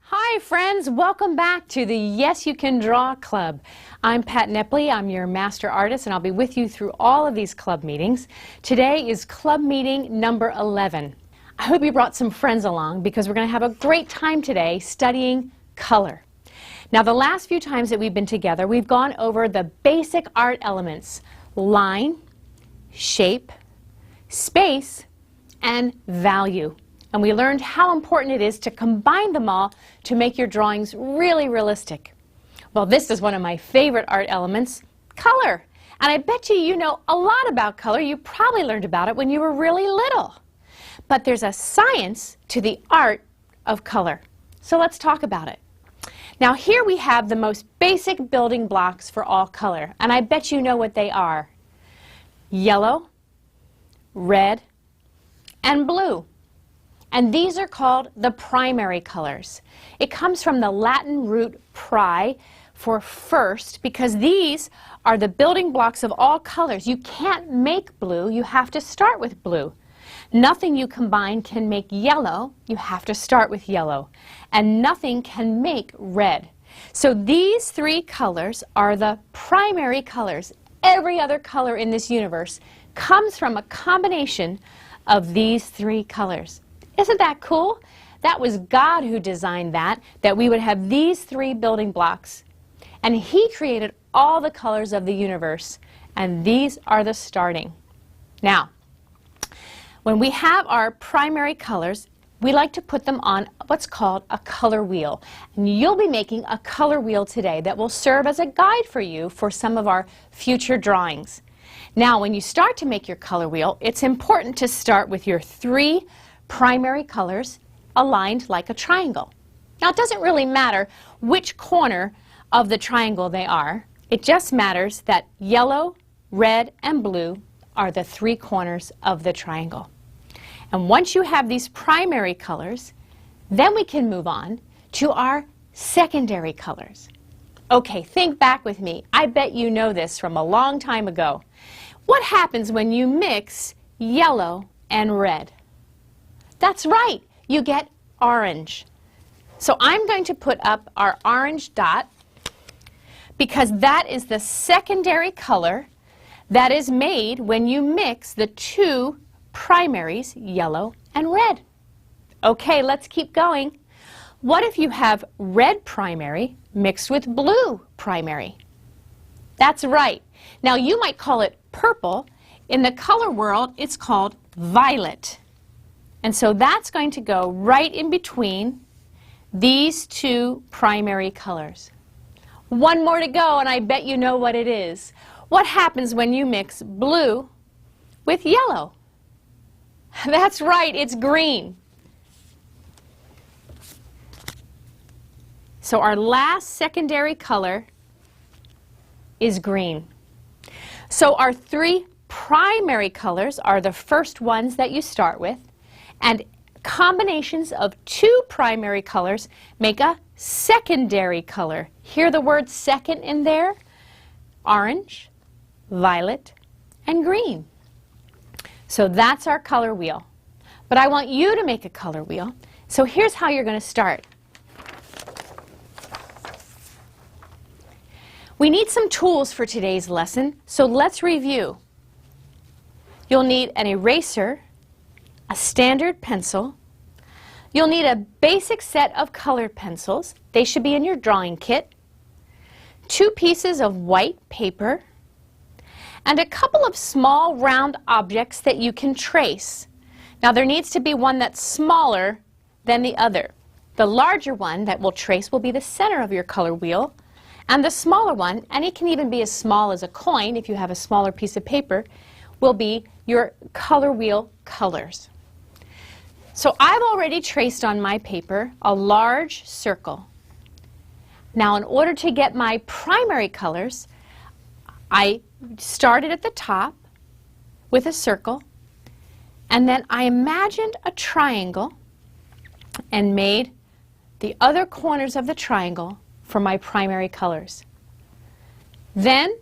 Hi friends, welcome back to the Yes You Can Draw Club. I'm Pat Nepley, I'm your master artist, and I'll be with you through all of these club meetings. Today is club meeting number 11. I hope you brought some friends along because we're going to have a great time today studying color. Now the last few times that we've been together, we've gone over the basic art elements: line, shape, space, and value. And we learned how important it is to combine them all to make your drawings really realistic. Well, this is one of my favorite art elements, color. And I bet you know a lot about color. You probably learned about it when you were really little. But there's a science to the art of color. So let's talk about it. Now here we have the most basic building blocks for all color. And I bet you know what they are: yellow, red, and blue. And these are called the primary colors. It comes from the Latin root pri, for first, because these are the building blocks of all colors. You can't make blue, you have to start with blue. Nothing you combine can make yellow, you have to start with yellow. And nothing can make red. So these three colors are the primary colors. Every other color in this universe comes from a combination of these three colors. Isn't that cool? That was God who designed that we would have these three building blocks. And He created all the colors of the universe, and these are the starting. Now, when we have our primary colors, we like to put them on what's called a color wheel. And you'll be making a color wheel today that will serve as a guide for you for some of our future drawings. Now, when you start to make your color wheel, it's important to start with your three primary colors aligned like a triangle. Now it doesn't really matter which corner of the triangle they are. It just matters that yellow, red, and blue are the three corners of the triangle. And once you have these primary colors, then we can move on to our secondary colors. Okay, think back with me. I bet you know this from a long time ago. What happens when you mix yellow and red? That's right, you get orange. So I'm going to put up our orange dot because that is the secondary color that is made when you mix the two primaries, yellow and red. Okay, let's keep going. What if you have red primary mixed with blue primary? That's right. Now you might call it purple. In the color world, it's called violet. And so that's going to go right in between these two primary colors. One more to go, and I bet you know what it is. What happens when you mix blue with yellow? That's right, it's green. So our last secondary color is green. So our three primary colors are the first ones that you start with. And combinations of two primary colors make a secondary color. Hear the word second in there? Orange, violet, and green. So that's our color wheel. But I want you to make a color wheel. So here's how you're going to start. We need some tools for today's lesson, so let's review. You'll need an eraser, a standard pencil. You'll need a basic set of colored pencils. They should be in your drawing kit. 2 pieces of white paper. And a couple of small round objects that you can trace. Now there needs to be one that's smaller than the other. The larger one that we'll trace will be the center of your color wheel. And the smaller one, and it can even be as small as a coin if you have a smaller piece of paper, will be your color wheel colors. So I've already traced on my paper a large circle. Now in order to get my primary colors, I started at the top with a circle, and then I imagined a triangle and made the other corners of the triangle for my primary colors. Then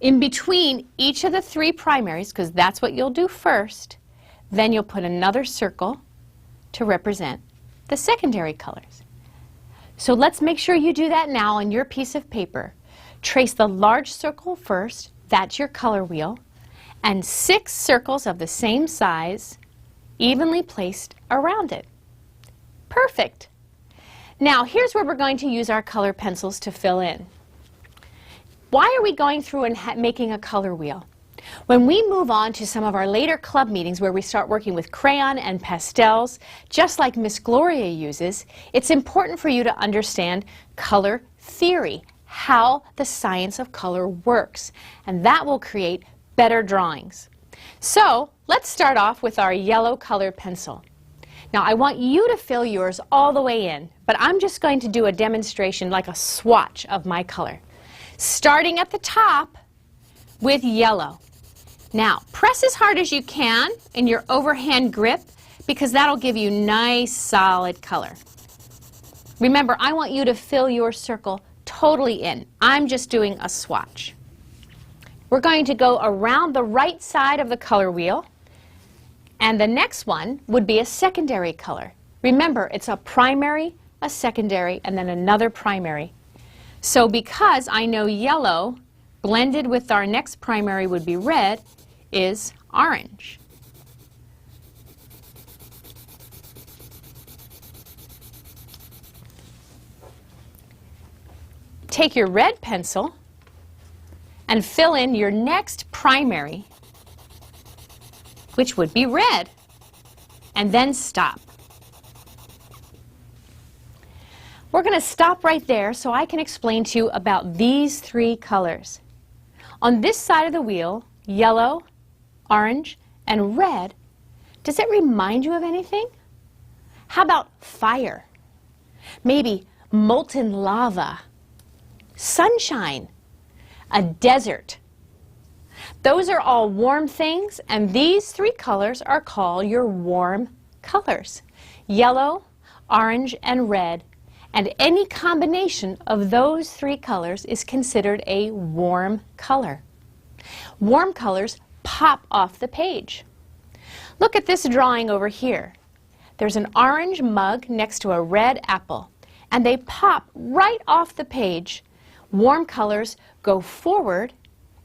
in between each of the 3 primaries, because that's what you'll do first, then you'll put another circle to represent the secondary colors. So let's make sure you do that now on your piece of paper. Trace the large circle first, that's your color wheel, and 6 circles of the same size, evenly placed around it. Perfect. Now here's where we're going to use our color pencils to fill in. Why are we going through and making a color wheel? When we move on to some of our later club meetings where we start working with crayon and pastels, just like Miss Gloria uses, it's important for you to understand color theory, how the science of color works, and that will create better drawings. So let's start off with our yellow colored pencil. Now I want you to fill yours all the way in, but I'm just going to do a demonstration like a swatch of my color. Starting at the top with yellow. Now press as hard as you can in your overhand grip because that'll give you nice solid color. Remember, I want you to fill your circle totally in. I'm just doing a swatch. We're going to go around the right side of the color wheel, and the next one would be a secondary color. Remember, it's a primary, a secondary, and then another primary. So because I know yellow blended with our next primary would be red is orange. Take your red pencil and fill in your next primary, which would be red, and then stop. We're going to stop right there so I can explain to you about these 3 colors. On this side of the wheel, yellow, orange, and red, does it remind you of anything? How about fire? Maybe molten lava, sunshine, a desert. Those are all warm things, and these 3 colors are called your warm colors. Yellow, orange, and red. And any combination of those 3 colors is considered a warm color. Warm colors pop off the page. Look at this drawing over here. There's an orange mug next to a red apple, and they pop right off the page. Warm colors go forward,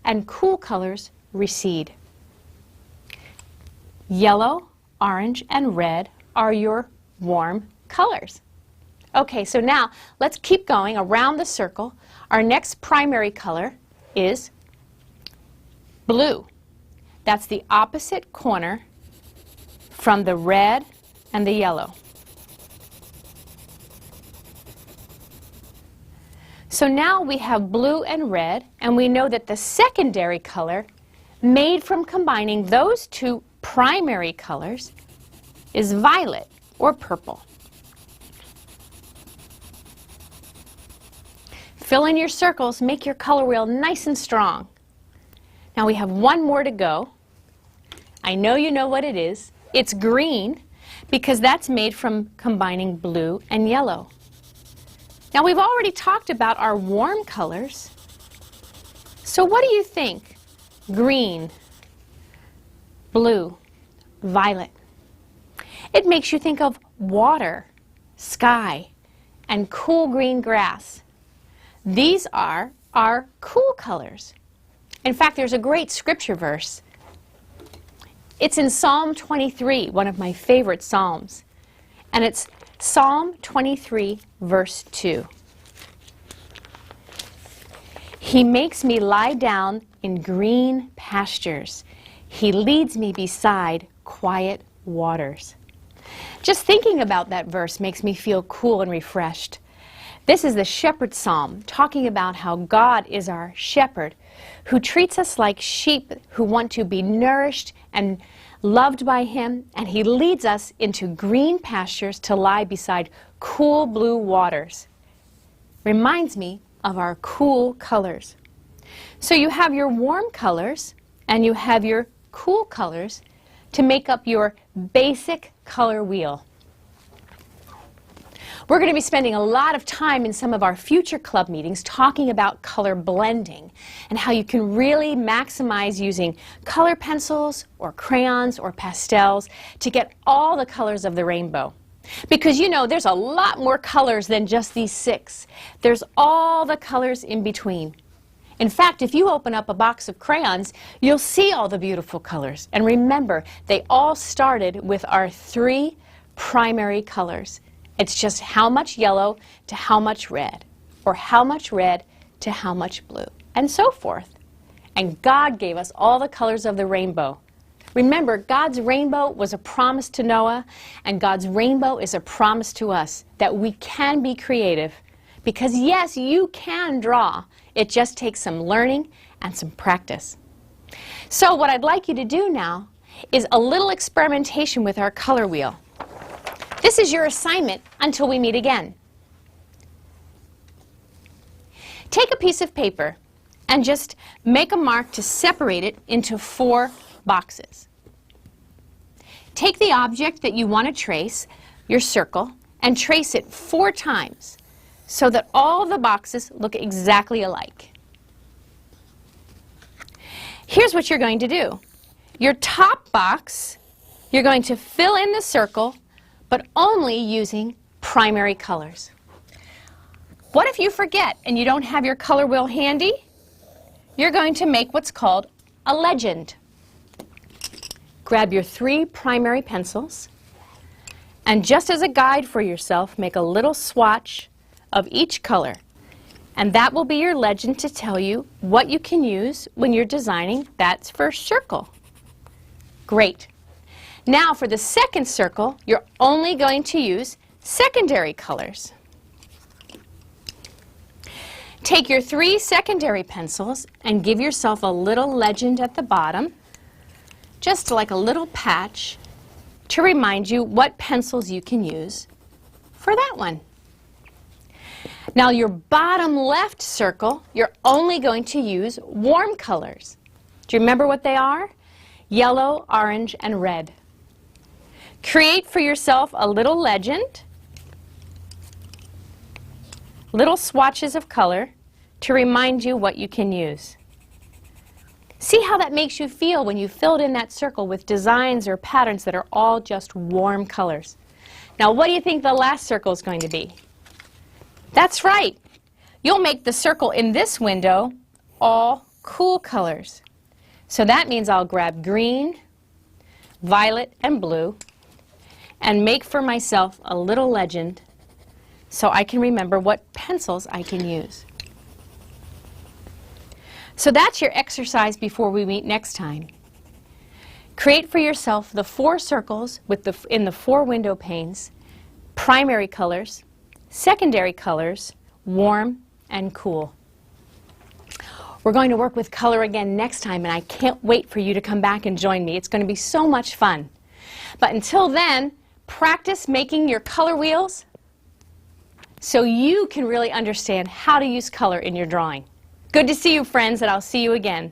and cool colors recede. Yellow, orange, and red are your warm colors. Okay, so now let's keep going around the circle. Our next primary color is blue. That's the opposite corner from the red and the yellow. So now we have blue and red, and we know that the secondary color made from combining those 2 primary colors is violet or purple. Fill in your circles, make your color wheel nice and strong. Now we have one more to go. I know you know what it is. It's green because that's made from combining blue and yellow. Now we've already talked about our warm colors. So what do you think? Green, blue, violet. It makes you think of water, sky, and cool green grass. These are our cool colors. In fact, there's a great scripture verse. It's in Psalm 23, one of my favorite psalms. And it's Psalm 23, verse 2. He makes me lie down in green pastures. He leads me beside quiet waters. Just thinking about that verse makes me feel cool and refreshed. This is the shepherd's psalm, talking about how God is our shepherd, who treats us like sheep who want to be nourished and loved by him, and he leads us into green pastures to lie beside cool blue waters. Reminds me of our cool colors. So you have your warm colors and you have your cool colors to make up your basic color wheel. We're going to be spending a lot of time in some of our future club meetings talking about color blending and how you can really maximize using color pencils or crayons or pastels to get all the colors of the rainbow. Because you know there's a lot more colors than just these 6. There's all the colors in between. In fact, if you open up a box of crayons, you'll see all the beautiful colors. And remember, they all started with our 3 primary colors. It's just how much yellow to how much red, or how much red to how much blue, and so forth. And God gave us all the colors of the rainbow. Remember, God's rainbow was a promise to Noah, and God's rainbow is a promise to us that we can be creative. Because yes, you can draw. It just takes some learning and some practice. So what I'd like you to do now is a little experimentation with our color wheel. This is your assignment until we meet again. Take a piece of paper and just make a mark to separate it into 4 boxes. Take the object that you want to trace, your circle, and trace it 4 times so that all the boxes look exactly alike. Here's what you're going to do. Your top box, you're going to fill in the circle, but only using primary colors. What if you forget and you don't have your color wheel handy? You're going to make what's called a legend. Grab your 3 primary pencils, and just as a guide for yourself, make a little swatch of each color. And that will be your legend to tell you what you can use when you're designing that first circle. Great. Now for the second circle, you're only going to use secondary colors. Take your 3 secondary pencils and give yourself a little legend at the bottom, just like a little patch to remind you what pencils you can use for that one. Now your bottom left circle, you're only going to use warm colors. Do you remember what they are? Yellow, orange, and red. Create for yourself a little legend, little swatches of color to remind you what you can use. See how that makes you feel when you filled in that circle with designs or patterns that are all just warm colors. Now what do you think the last circle is going to be? That's right. You'll make the circle in this window all cool colors. So that means I'll grab green, violet, and blue and make for myself a little legend so I can remember what pencils I can use. So that's your exercise before we meet next time. Create for yourself the 4 circles with in the 4 window panes, primary colors, secondary colors, warm and cool. We're going to work with color again next time, and I can't wait for you to come back and join me. It's going to be so much fun. But until then, practice making your color wheels so you can really understand how to use color in your drawing. Good to see you, friends, and I'll see you again.